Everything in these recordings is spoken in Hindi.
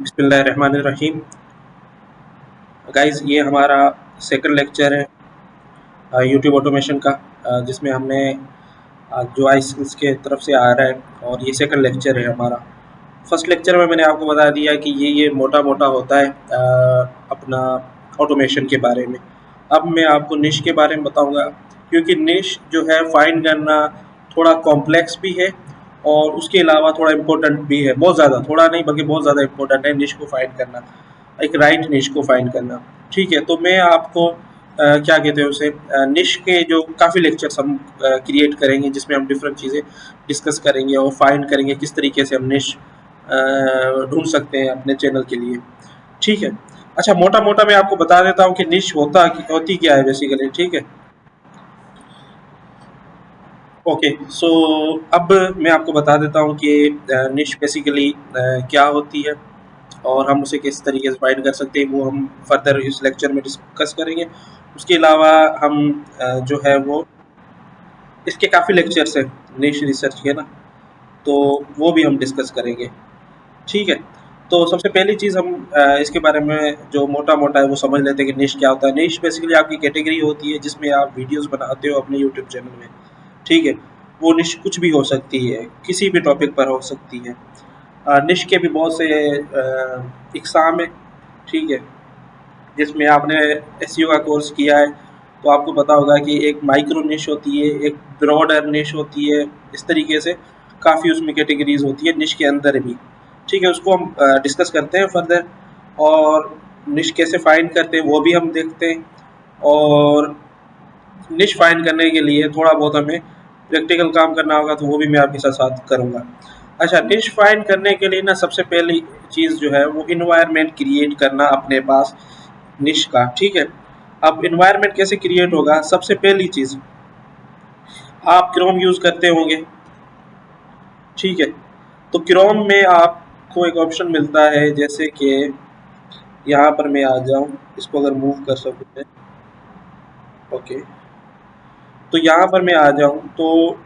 बिस्मिल्लाहिर्रहमानिर्रहीम। गाइस, ये हमारा सेकंड लेक्चर है यूट्यूब ऑटोमेशन का, जिसमें हमने जो आई स्किल्स के तरफ से आ रहा है, और ये सेकंड लेक्चर है हमारा। फर्स्ट लेक्चर में मैंने आपको बता दिया कि ये मोटा मोटा होता है अपना ऑटोमेशन के बारे में। अब मैं आपको निश के बारे में बताऊंगा, क्योंकि निश जो है फाइंड करना थोड़ा कॉम्प्लेक्स भी है, और उसके अलावा थोड़ा इम्पोर्टेंट भी है। बहुत ज़्यादा, थोड़ा नहीं बल्कि बहुत ज़्यादा इम्पोर्टेंट है निश को फाइंड करना, एक राइट निश को फाइंड करना। ठीक है, तो मैं आपको क्या कहते हैं उसे, निश के जो काफ़ी लेक्चर्स हम क्रिएट करेंगे, जिसमें हम डिफरेंट चीज़ें डिस्कस करेंगे और फाइंड करेंगे किस तरीके से हम निश ढूंढ सकते हैं अपने चैनल के लिए। ठीक है। अच्छा, मोटा मोटा मैं आपको बता देता हूँ कि निश होती क्या है बेसिकली। ठीक है। ओके, सो अब मैं आपको बता देता हूँ कि निश बेसिकली क्या होती है, और हम उसे किस तरीके से फाइंड कर सकते हैं, वो हम फर्दर इस लेक्चर में डिस्कस करेंगे। उसके अलावा हम जो है वो इसके काफ़ी लेक्चर्स हैं निश रिसर्च के ना, तो वो भी हम डिस्कस करेंगे। ठीक है। तो सबसे पहली चीज़ हम इसके बारे में जो मोटा मोटा है वो समझ लेते हैं कि निश क्या होता है। निश बेसिकली आपकी कैटेगरी होती है जिसमें आप वीडियोस बनाते हो अपने यूट्यूब चैनल में। ठीक है। वो निश कुछ भी हो सकती है, किसी भी टॉपिक पर हो सकती है। निश के भी बहुत से इकसाम है। ठीक है। जिसमें आपने एसईओ का कोर्स किया है तो आपको पता होगा कि एक माइक्रो निश होती है, एक ब्रॉडर निश होती है। इस तरीके से काफ़ी उसमें कैटेगरीज होती है निश के अंदर भी। ठीक है, उसको हम डिस्कस करते हैं फर्दर, और निश कैसे फाइंड करते हैं वो भी हम देखते हैं। और निश फाइंड करने के लिए थोड़ा बहुत हमें प्रैक्टिकल काम करना होगा, तो वो भी मैं आपके साथ साथ करूँगा। अच्छा, निश फाइंड करने के लिए ना सबसे पहली चीज़ जो है वो इन्वायरमेंट क्रिएट करना अपने पास निश का। ठीक है। अब इन्वायरमेंट कैसे क्रिएट होगा? सबसे पहली चीज़, आप क्रोम यूज़ करते होंगे। ठीक है। तो क्रोम में आपको एक ऑप्शन मिलता है, जैसे कि यहाँ पर मैं आ जाऊँ, इसको अगर मूव कर सकूँ मैं। ओके, तो यहाँ पर मैं आ जाऊँ तो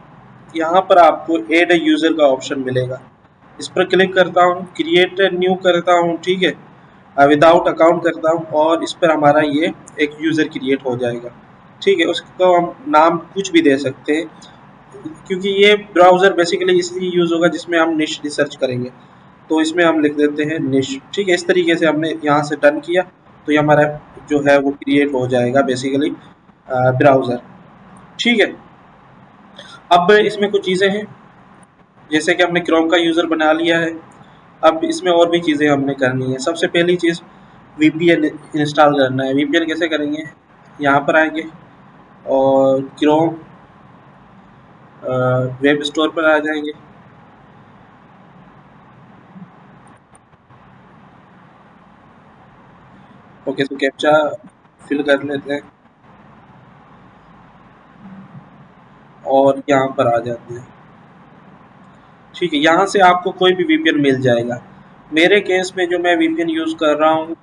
यहाँ पर आपको ऐड अ यूज़र का ऑप्शन मिलेगा। इस पर क्लिक करता हूँ, क्रिएट न्यू करता हूँ। ठीक है, विदाउट अकाउंट करता हूँ, और इस पर हमारा ये एक यूज़र क्रिएट हो जाएगा। ठीक है, उसको हम नाम कुछ भी दे सकते हैं, क्योंकि ये ब्राउज़र बेसिकली इसलिए यूज़ होगा जिसमें हम निश रिसर्च करेंगे। तो इसमें हम लिख देते हैं निश। ठीक है, इस तरीके से हमने यहाँ से डन किया, तो ये हमारा जो है वो क्रिएट हो जाएगा बेसिकली ब्राउज़र। ठीक है। अब इसमें कुछ चीज़ें हैं, जैसे कि हमने क्रोम का यूज़र बना लिया है। अब इसमें और भी चीज़ें हमने करनी है। सबसे पहली चीज़, वीपीएन इंस्टॉल करना है। वीपीएन कैसे करेंगे? यहाँ पर आएंगे और क्रोम वेब स्टोर पर आ जाएंगे। ओके, तो कैप्चा फिल कर लेते हैं और यहाँ पर आ जाते हैं। ठीक है, यहाँ से आपको कोई भी वीपीएन मिल जाएगा। मेरे केस में जो मैं वीपीएन यूज़ कर रहा हूँ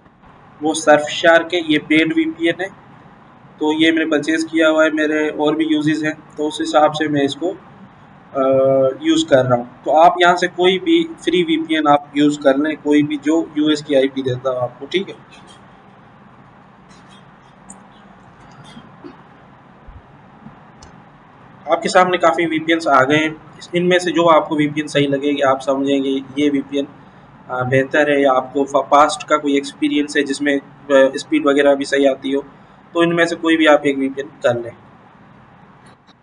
वो सर्फशार्क है, ये पेड वीपीएन है। तो ये मैंने परचेज़ किया हुआ है, मेरे और भी यूजेस हैं, तो उस हिसाब से मैं इसको यूज़ कर रहा हूँ। तो आप यहाँ से कोई भी फ्री वीपीएन आप यूज़ कर लें, कोई भी जो यूएस की आईपी देता हो आपको। ठीक है। आपके सामने काफ़ी वीपीएन्स आ गए हैं। इनमें से जो आपको वीपीएन सही लगेगी, आप समझेंगे ये वीपीएन बेहतर है, या आपको पास्ट का कोई एक्सपीरियंस है जिसमें स्पीड वगैरह भी सही आती हो, तो इनमें से कोई भी आप एक वीपीएन कर लें।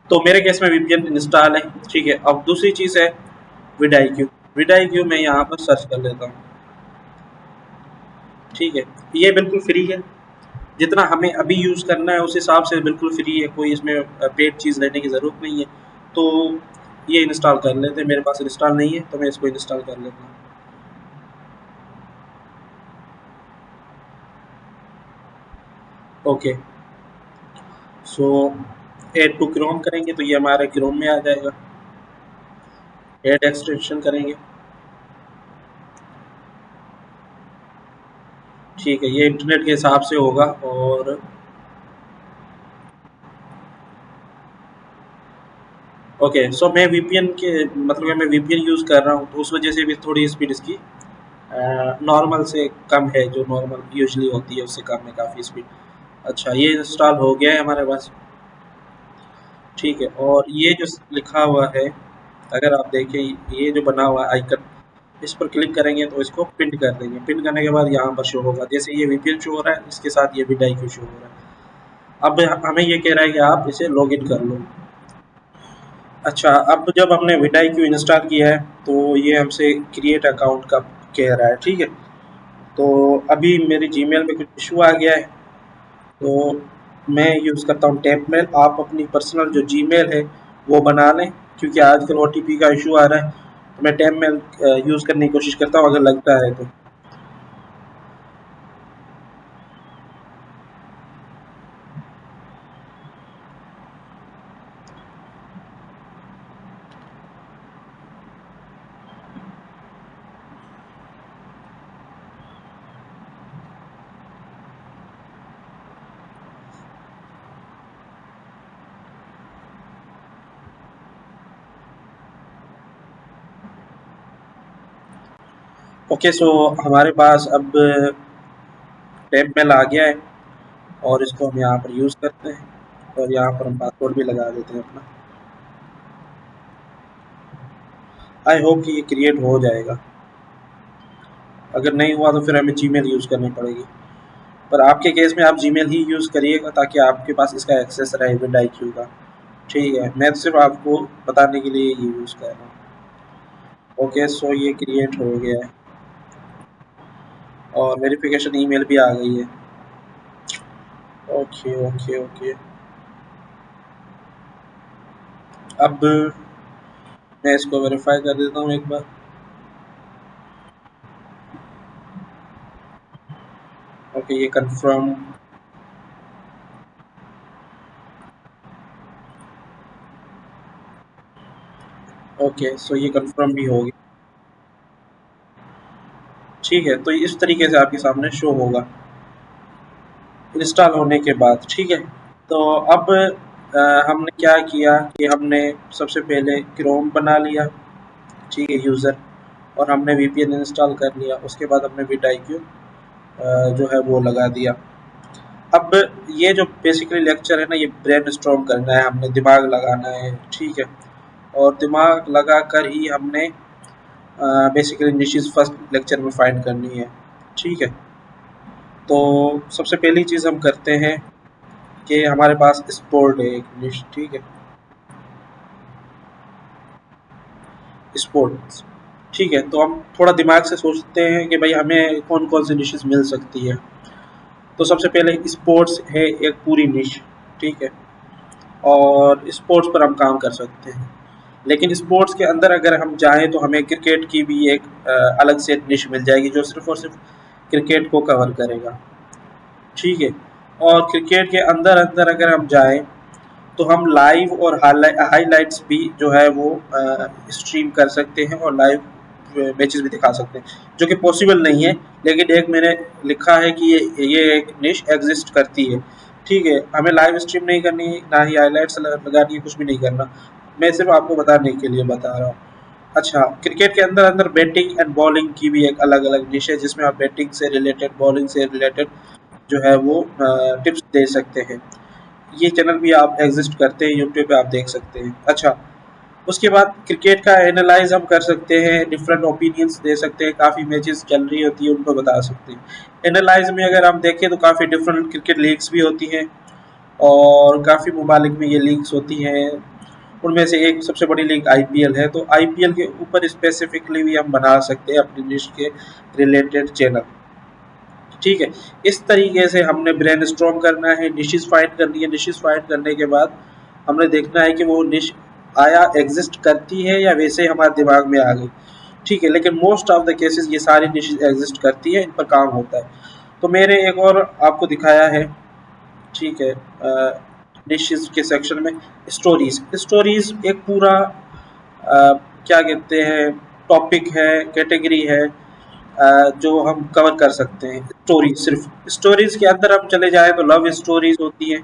तो मेरे केस में वीपीएन इंस्टॉल है। ठीक है। अब दूसरी चीज़ है विडाईक्यू। विडाईक्यू मैं यहाँ पर सर्च कर लेता हूँ। ठीक है, ये बिल्कुल फ्री है। जितना हमें अभी यूज़ करना है उस हिसाब से बिल्कुल फ्री है, कोई इसमें पेड चीज़ लेने की ज़रूरत नहीं है। तो ये इंस्टॉल कर लेते हैं। मेरे पास इंस्टॉल नहीं है तो मैं इसको इंस्टॉल कर लेता हूँ। Okay, so add to Chrome करेंगे तो ये हमारे क्रोम में आ जाएगा। ऐड एक्सटेंशन करेंगे। ठीक है, ये इंटरनेट के हिसाब से होगा। और ओके, सो मैं वीपीएन के मतलब मैं वीपीएन यूज़ कर रहा हूँ, तो उस वजह से भी थोड़ी स्पीड इसकी नॉर्मल से कम है, जो नॉर्मल यूजुअली होती है उससे कम है काफ़ी स्पीड। अच्छा, ये इंस्टॉल हो गया है हमारे पास। ठीक है, और ये जो लिखा हुआ है, अगर आप देखें ये जो बना हुआ है आइकन, इस पर क्लिक करेंगे तो इसको पिन कर देंगे। पिन करने के बाद यहाँ पर शो होगा, जैसे ये वीपीएन शो हो रहा है इसके साथ ये भी डाइक्यू शो हो रहा है। अब हमें ये कह रहा है कि आप इसे लॉगिन कर लो। अच्छा, अब जब हमने विडाइक्यू इंस्टॉल किया है तो ये हमसे क्रिएट अकाउंट का कह रहा है, ठीक है। तो अभी मेरे जीमेल में कुछ इशू आ गया है, तो मैं यूज़ करता हूँ टैप मेल। आप अपनी पर्सनल जो जीमेल है वो बना लें, क्योंकि आजकल ओटीपी का इशू आ रहा है। तो मैं टैप मेल यूज़ करने की कोशिश करता हूँ, अगर लगता है तो। ओके, सो हमारे पास अब टैप मेल आ गया है, और इसको हम यहाँ पर यूज़ करते हैं, और यहाँ पर हम पासवर्ड भी लगा देते हैं अपना। आई होप कि ये क्रिएट हो जाएगा। अगर नहीं हुआ तो फिर हमें जीमेल यूज़ करनी पड़ेगी, पर आपके केस में आप जीमेल ही यूज़ करिएगा ताकि आपके पास इसका एक्सेस रहे विंडोज़ का। ठीक है, मैं तो सिर्फ आपको बताने के लिए ये यूज़ कर रहा हूँ। ओके, सो ये क्रिएट हो गया है, और वेरिफिकेशन ईमेल भी आ गई है। ओके ओके ओके, अब मैं इसको वेरीफाई कर देता हूँ एक बार। ओके, ये कंफर्म। ओके, सो ये कंफर्म भी हो गया। ठीक है, तो इस तरीके से आपके सामने शो होगा इंस्टॉल होने के बाद। ठीक है, तो अब हमने क्या किया कि हमने सबसे पहले क्रोम बना लिया, ठीक है, यूज़र, और हमने वीपीएन इंस्टॉल कर लिया। उसके बाद हमने विडाइक्यू जो है वो लगा दिया। अब ये जो बेसिकली लेक्चर है ना, ये ब्रेन स्टॉर्म करना है, हमने दिमाग लगाना है, ठीक है। और दिमाग लगा कर ही हमने बेसिकली निशिस फर्स्ट लेक्चर में फाइंड करनी है, ठीक है। तो सबसे पहली चीज़ हम करते हैं कि हमारे पास स्पोर्ट है एक निश, ठीक है, स्पोर्ट्स। ठीक है, तो हम थोड़ा दिमाग से सोचते हैं कि भाई हमें कौन कौन सी डिशेस मिल सकती है। तो सबसे पहले स्पोर्ट्स है एक पूरी निश, ठीक है, और स्पोर्ट्स पर हम काम कर सकते हैं। लेकिन स्पोर्ट्स के अंदर अगर हम जाएं तो हमें क्रिकेट की भी एक अलग से निश मिल जाएगी, जो सिर्फ और सिर्फ क्रिकेट को कवर करेगा, ठीक है। और क्रिकेट के अंदर अंदर अगर हम जाएं तो हम लाइव और हाईलाइट्स भी जो है वो स्ट्रीम कर सकते हैं, और लाइव मैचेस भी दिखा सकते हैं, जो कि पॉसिबल नहीं है। लेकिन एक मैंने लिखा है कि ये एक निश एग्जिस्ट करती है, ठीक है। हमें लाइव स्ट्रीम नहीं करनी, ना ही हाईलाइट्स लगानी है, कुछ भी नहीं करना। मैं सिर्फ आपको बताने के लिए बता रहा हूँ। अच्छा, क्रिकेट के अंदर अंदर बैटिंग एंड बॉलिंग की भी एक अलग अलग डिश है, जिसमें आप बैटिंग से रिलेटेड, बॉलिंग से रिलेटेड जो है वो टिप्स दे सकते हैं। ये चैनल भी आप एग्जिस्ट करते हैं, यूट्यूब पे आप देख सकते हैं। अच्छा, उसके बाद क्रिकेट का एनालाइज हम कर सकते हैं, डिफरेंट ओपिनियंस दे सकते हैं, काफ़ी मैचेस चल रही होती है उनको बता सकते हैं। एनालाइज में अगर हम देखें तो काफ़ी डिफरेंट क्रिकेट लीग्स भी होती हैं, और काफ़ी ममालिक में ये लीग्स होती हैं। उनमें से एक सबसे बड़ी लीग आईपीएल है, तो आईपीएल के ऊपर स्पेसिफिकली भी हम बना सकते हैं अपनी डिश के रिलेटेड चैनल, ठीक है। इस तरीके से हमने ब्रेन स्ट्रॉम करना है, डिशेस फाइंड करनी है। डिशेस फाइंड करने के बाद हमने देखना है कि वो डिश आया एग्जिस्ट करती है या वैसे हमारे दिमाग में आ गई, ठीक है। लेकिन मोस्ट ऑफ द केसेस ये सारी डिशेस एग्जिस्ट करती है, इन पर काम होता है। तो मैंने एक और आपको दिखाया है, ठीक है, डिशेस के सेक्शन में स्टोरीज। स्टोरीज एक पूरा क्या कहते हैं, टॉपिक है, कैटेगरी है, जो हम कवर कर सकते हैं। स्टोरी, सिर्फ स्टोरीज के अंदर हम चले जाएं तो लव स्टोरीज होती है,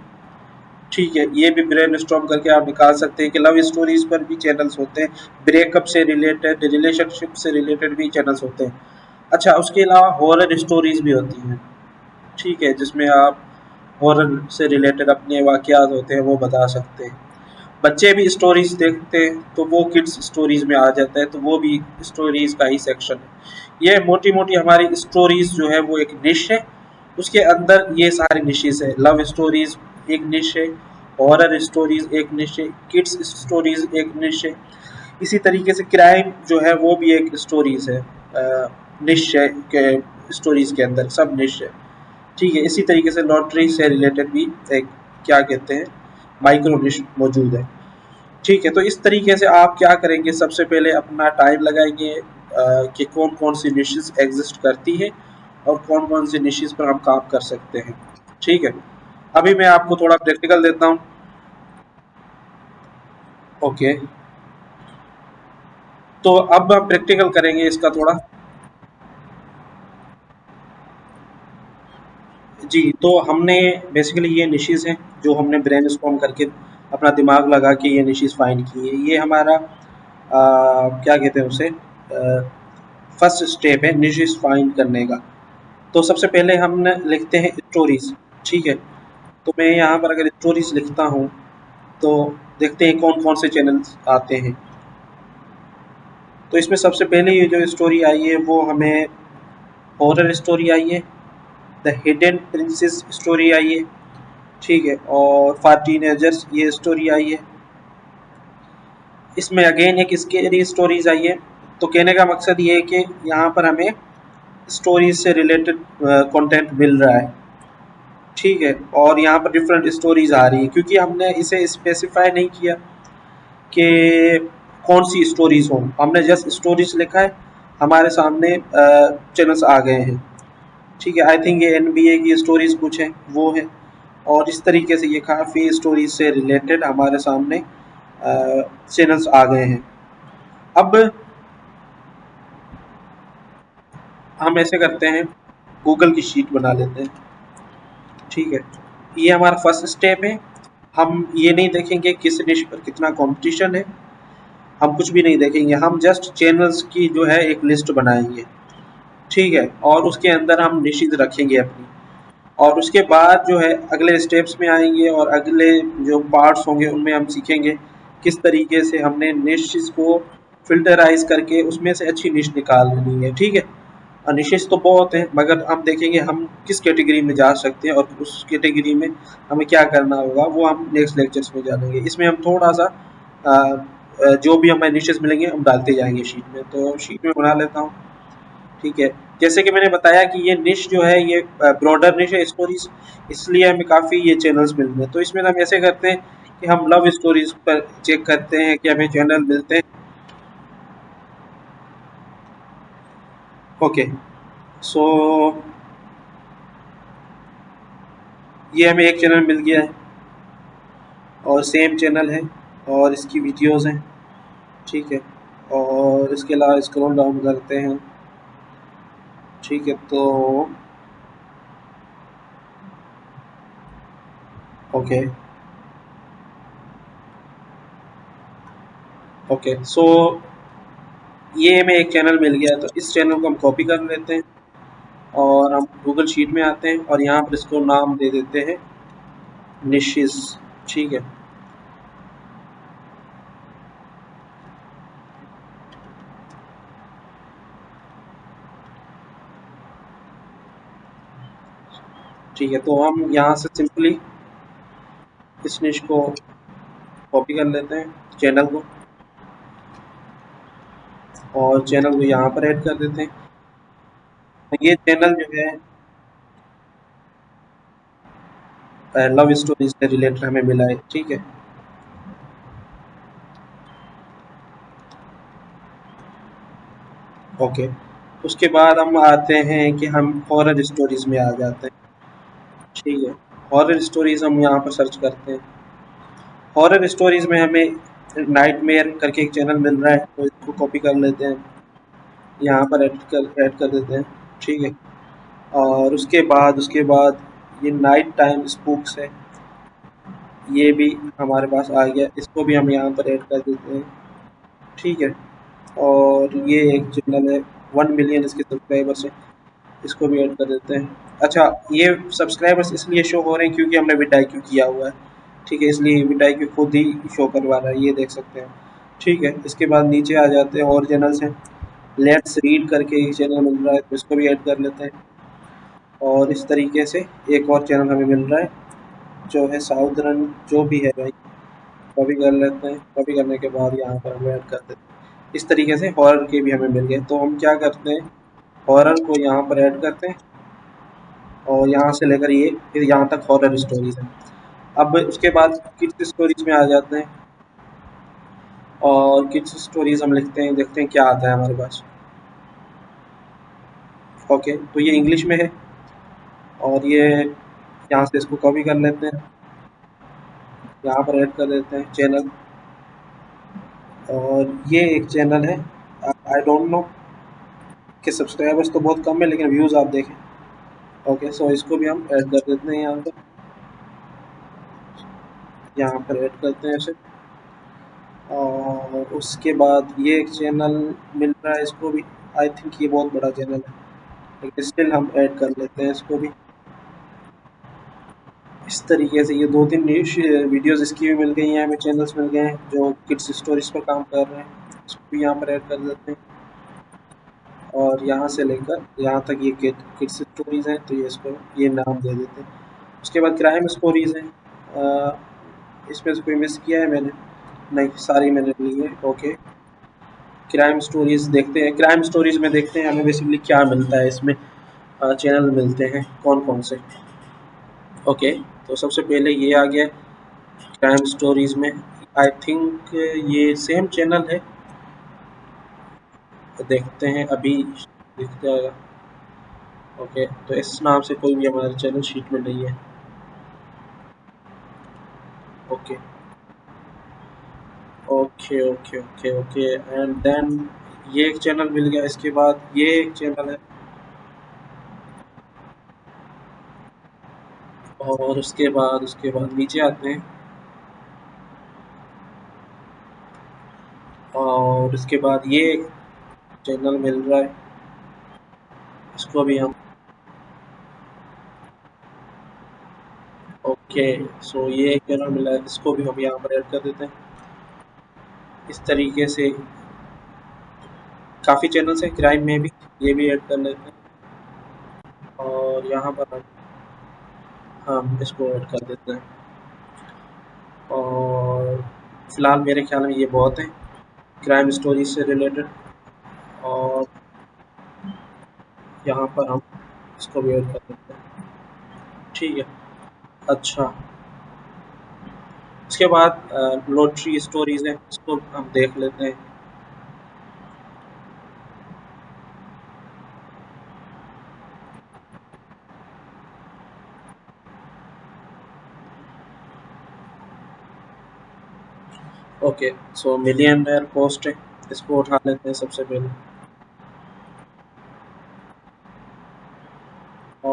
ठीक है। ये भी ब्रेन स्टॉर्म करके आप निकाल सकते हैं कि लव स्टोरीज पर भी चैनल्स होते हैं, ब्रेकअप से रिलेटेड, रिलेशनशिप से रिलेटेड भी चैनल्स होते हैं। अच्छा, उसके अलावा हॉरर स्टोरीज़ भी होती हैं, ठीक है? जिसमें आप हॉरर से रिलेटेड अपने वाक़यात होते हैं वो बता सकते हैं। बच्चे भी स्टोरीज़ देखते हैं तो वो किड्स स्टोरीज़ में आ जाता है, तो वो भी स्टोरीज़ का ही सेक्शन है। ये मोटी-मोटी हमारी स्टोरीज़ जो है वो एक निश है, उसके अंदर ये सारी निशेज़ है। लव स्टोरीज़ एक निश है, हॉरर स्टोरीज़ एक निश है, किड्स स्टोरीज़ एक निश है। इसी तरीके से क्राइम जो है वो भी एक स्टोरीज़ है, निश है के स्टोरीज़ के अंदर सब निश है। ठीक है, इसी तरीके से लॉटरी से रिलेटेड भी एक क्या कहते हैं माइक्रो निश मौजूद है। ठीक है, तो इस तरीके से आप क्या करेंगे, सबसे पहले अपना टाइम लगाएंगे कि कौन कौन सी निशेज़ एग्जिस्ट करती है और कौन कौन सी निशेज़ पर हम काम कर सकते हैं। ठीक है, अभी मैं आपको थोड़ा प्रैक्टिकल देता हूँ। ओके, तो अब हम प्रैक्टिकल करेंगे इसका थोड़ा। जी, तो हमने बेसिकली ये निशेज़ हैं जो हमने ब्रेनस्टॉर्म करके अपना दिमाग लगा के ये निशेज़ फाइंड की है। ये हमारा क्या कहते हैं उसे, फर्स्ट स्टेप है निशेज़ फाइंड करने का। तो सबसे पहले हम न लिखते हैं स्टोरीज़, ठीक है? तो मैं यहाँ पर अगर स्टोरीज़ लिखता हूँ तो देखते हैं कौन-कौन से चैनल्स आते हैं। तो इसमें सबसे पहले ये जो स्टोरी आई है वो हमें हॉरर स्टोरी आई है, the hidden princess story I है, ठीक है? और फॉर टीनेजर्स ये स्टोरी आई है। इसमें अगेन एक स्केरी स्टोरीज़ आई है। तो कहने का मकसद ये है कि यहाँ पर हमें स्टोरीज़ से रिलेटेड कंटेंट मिल रहा है, ठीक है? और यहाँ पर डिफरेंट स्टोरीज़ आ रही है क्योंकि हमने इसे स्पेसिफाई नहीं किया कि कौन सी स्टोरीज़ हों, हमने जस्ट स्टोरीज़ लिखा है, हमारे सामने चैनल्स आ गए हैं, ठीक है? आई थिंक ये एनबीए की स्टोरीज़ कुछ हैं वो हैं, और इस तरीके से ये काफ़ी स्टोरीज़ से रिलेटेड हमारे सामने चैनल्स आ गए हैं। अब हम ऐसे करते हैं, गूगल की शीट बना लेते हैं, ठीक है? ये हमारा फर्स्ट स्टेप है। हम ये नहीं देखेंगे किस निश पर कितना कंपटीशन है, हम कुछ भी नहीं देखेंगे, हम जस्ट चैनल्स की जो है एक लिस्ट बनाएंगे, ठीक है? और उसके अंदर हम निशेज़ रखेंगे अपनी, और उसके बाद जो है अगले स्टेप्स में आएंगे और अगले जो पार्ट्स होंगे उनमें हम सीखेंगे किस तरीके से हमने निशेज़ को फिल्टराइज करके उसमें से अच्छी निश निकालनी है, ठीक है? निशेज़ तो बहुत हैं मगर हम देखेंगे हम किस कैटेगरी में जा सकते हैं और उस कैटेगरी में हमें क्या करना होगा वो हम नेक्स्ट लेक्चर्स में जानेंगे। इसमें हम थोड़ा-सा जो भी हमें निशेज़ मिलेंगे हम डालते जाएँगे शीट में। तो शीट में बना लेता हूँ, ठीक है। जैसे कि मैंने बताया कि ये निश जो है ये ब्रॉडर निश है स्टोरीज़, इसलिए हमें काफ़ी ये चैनल्स मिल रहे हैं। तो इसमें हम ऐसे करते हैं कि हम लव स्टोरीज़ पर चेक करते हैं कि हमें चैनल मिलते हैं। ओके, सो ये हमें एक चैनल मिल गया है और सेम चैनल है और इसकी वीडियोज़ हैं, ठीक है? और इसके अलावा स्क्रॉल डाउन करते हैं, ठीक है? तो ओके, ओके, सो ये हमें एक चैनल मिल गया, तो इस चैनल को हम कॉपी कर लेते हैं और हम गूगल शीट में आते हैं और यहाँ पर इसको नाम दे देते हैं निशेज़, ठीक है? ठीक है, तो हम यहाँ से सिंपली इस निश को कॉपी कर लेते हैं चैनल को, और चैनल को यहाँ पर ऐड कर देते हैं। तो ये चैनल जो है लव स्टोरीज से रिलेटेड हमें मिला है, ठीक है? ओके, उसके बाद हम आते हैं कि हम हॉरर स्टोरीज में आ जाते हैं, ठीक है? हॉरर स्टोरीज हम यहाँ पर सर्च करते हैं। हॉरर स्टोरीज में हमें नाइटमेयर करके एक चैनल मिल रहा है, तो इसको कॉपी कर लेते हैं, यहाँ पर ऐड कर देते हैं, ठीक है? और उसके बाद ये नाइट टाइम स्पूक्स है, ये भी हमारे पास आ गया, इसको भी हम यहाँ पर ऐड कर देते हैं, ठीक है? और ये एक चैनल है 1 मिलियन इसके सब्सक्राइबर्स हैं, इसको भी ऐड कर देते हैं। अच्छा, ये सब्सक्राइबर्स इसलिए शो हो रहे हैं क्योंकि हमने विडाईक्यू किया हुआ है, ठीक है, इसलिए विडाईक्यू खुद ही शो करवा रहा है, ये देख सकते हैं। ठीक है, इसके बाद नीचे आ जाते हैं और चैनल्स हैं। लेट्स रीड करके एक चैनल मिल रहा है, तो इसको भी ऐड कर लेते हैं। और इस तरीके से एक और चैनल हमें मिल रहा है जो है साउदर्न, जो भी है भाई, कॉपी कर लेते हैं। कॉपी करने के बाद यहाँ पर हम ऐड कर देते हैं। इस तरीके से हॉरर के भी हमें मिल गए, तो हम क्या करते हैं, हॉरर को यहाँ पर ऐड करते हैं और यहाँ से लेकर ये फिर यहाँ तक हॉरर स्टोरीज है। अब उसके बाद किड्स स्टोरीज में आ जाते हैं और किड्स स्टोरीज हम लिखते हैं, देखते हैं क्या आता है हमारे पास। ओके, तो ये इंग्लिश में है और ये यहाँ से इसको कॉपी कर लेते हैं, यहाँ पर ऐड कर देते हैं चैनल। और ये एक चैनल है, आई डोंट नो कि सब्सक्राइबर्स तो बहुत कम है लेकिन व्यूज़ आप देखें। ओके, सो इसको भी हम ऐड कर देते हैं यहाँ पर ऐड करते हैं इसे। और उसके बाद ये एक चैनल मिल रहा है, इसको भी आई थिंक ये बहुत बड़ा चैनल है लेकिन स्टिल हम ऐड कर लेते हैं इसको भी। इस तरीके से ये 2-3 वीडियोस इसकी भी मिल गई हैं, हमें चैनल्स मिल गए हैं जो किड्स स्टोरीज पर काम कर रहे हैं, इसको भी यहाँ पर ऐड कर देते हैं। और यहाँ से लेकर यहाँ तक ये किड्स स्टोरीज हैं, तो ये इसको ये नाम दे देते हैं। उसके बाद क्राइम स्टोरीज हैं, इसमें से कोई मिस किया है मैंने? नहीं, सारी मैंने ली है। ओके, क्राइम स्टोरीज देखते हैं। क्राइम स्टोरीज में देखते हैं हमें बेसिकली क्या मिलता है इसमें। चैनल मिलते हैं कौन कौन से। ओके, तो सबसे पहले ये आ गया क्राइम स्टोरीज में, आई थिंक ये सेम चैनल है, तो देखते हैं अभी दिख जाएगा। ओके, तो इस नाम से कोई भी हमारे चैनल शीट में नहीं है। Okay okay okay okay okay, and then ये एक चैनल मिल गया। इसके बाद ये एक चैनल है और उसके बाद नीचे आते हैं और उसके बाद ये एक चैनल मिल रहा है, इसको भी हम ओके, सो ये एक चैनल मिला है, इसको भी हम यहाँ पर ऐड कर देते हैं। इस तरीके से काफ़ी चैनल्स हैं क्राइम में भी, ये भी ऐड कर लेते हैं और यहाँ पर हम इसको ऐड कर देते हैं। और फिलहाल मेरे ख्याल में ये बहुत है क्राइम स्टोरी से रिलेटेड। और यहाँ पर हम इसको भी ऐड कर देते हैं, ठीक है। अच्छा, इसके बाद लॉटरी स्टोरीज है, इसको हम देख लेते हैं। ओके, सो मिलियनर पोस्ट है, इसको उठा लेते हैं सबसे पहले।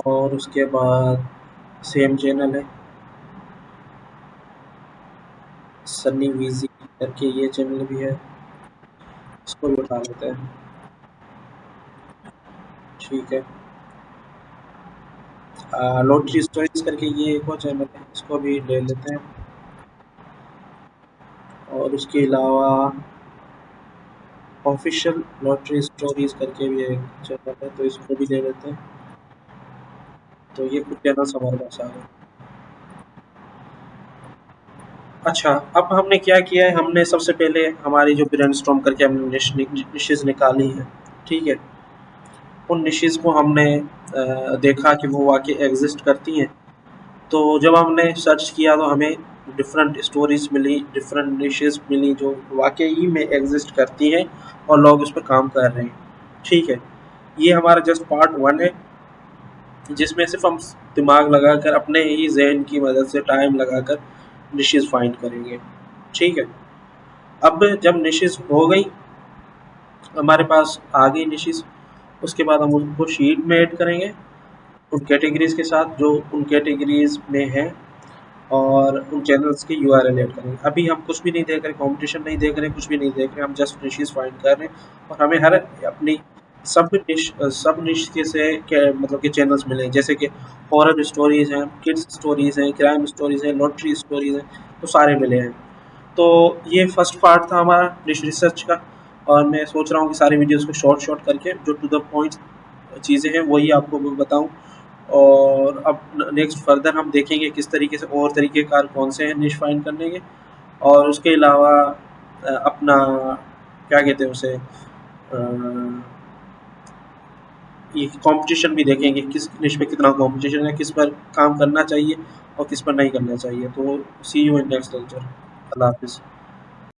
और उसके बाद सेम चैनल है सन्नी वीजी करके, ये चैनल भी है, इसको भी उठा लेते हैं, ठीक है। लॉटरी स्टोरीज करके ये एक और चैनल है, इसको भी ले लेते हैं। और उसके अलावा ऑफिशियल लॉटरी स्टोरीज करके भी एक चैनल है, तो इसको भी ले लेते हैं। तो ये कुछ चैनल्स हमारे पास आ गए। अच्छा, अब हमने क्या किया है, हमने सबसे पहले हमारी जो ब्रेनस्टॉर्म करके हमने निशेज़ निकाली हैं, ठीक है, उन निशेज़ को हमने देखा कि वो वाकई एग्जिस्ट करती हैं। तो जब हमने सर्च किया तो हमें डिफरेंट स्टोरीज मिली, डिफरेंट निशेज़ मिली जो वाकई में एग्जिस्ट करती हैं और लोग उस पर काम कर रहे हैं, ठीक है। ये हमारा जस्ट पार्ट 1 है जिसमें सिर्फ हम दिमाग लगाकर अपने ही जहन की मदद से टाइम लगाकर निशेज़ फाइंड करेंगे, ठीक है। अब जब निशेज़ हो गई, हमारे पास आ गई निशेज़, उसके बाद हम उनको शीट में ऐड करेंगे उन कैटेगरीज़ के साथ जो उन कैटेगरीज़ में हैं और उन चैनल्स की यूआरएल ऐड करेंगे। अभी हम कुछ भी नहीं देख रहे, कंपटीशन नहीं देख रहे, कुछ भी नहीं देख रहे, हम जस्ट निशेज़ फाइंड कर रहे हैं और हमें हर अपनी सब निश के से मतलब के चैनल्स मिले हैं, जैसे कि हॉरर स्टोरीज हैं, किड्स स्टोरीज हैं, क्राइम स्टोरीज हैं, लॉटरी स्टोरीज हैं, तो सारे मिले हैं। तो ये फर्स्ट पार्ट था हमारा निश रिसर्च का, और मैं सोच रहा हूँ कि सारी वीडियोस को शॉर्ट शॉर्ट करके जो टू द पॉइंट चीज़ें हैं वही आपको मैं बताऊँ। और अब नेक्स्ट फर्दर हम देखेंगे किस तरीके से और तरीके कार कौन से हैं निश फाइंड करने के। और उसके अलावा अपना क्या कहते हैं उसे, ये कंपटीशन भी देखेंगे, किस निश पे कितना कंपटीशन है, किस पर काम करना चाहिए और किस पर नहीं करना चाहिए। तो सी यू इन नेक्स्ट लेक्चर। अल्लाह हाफिज़।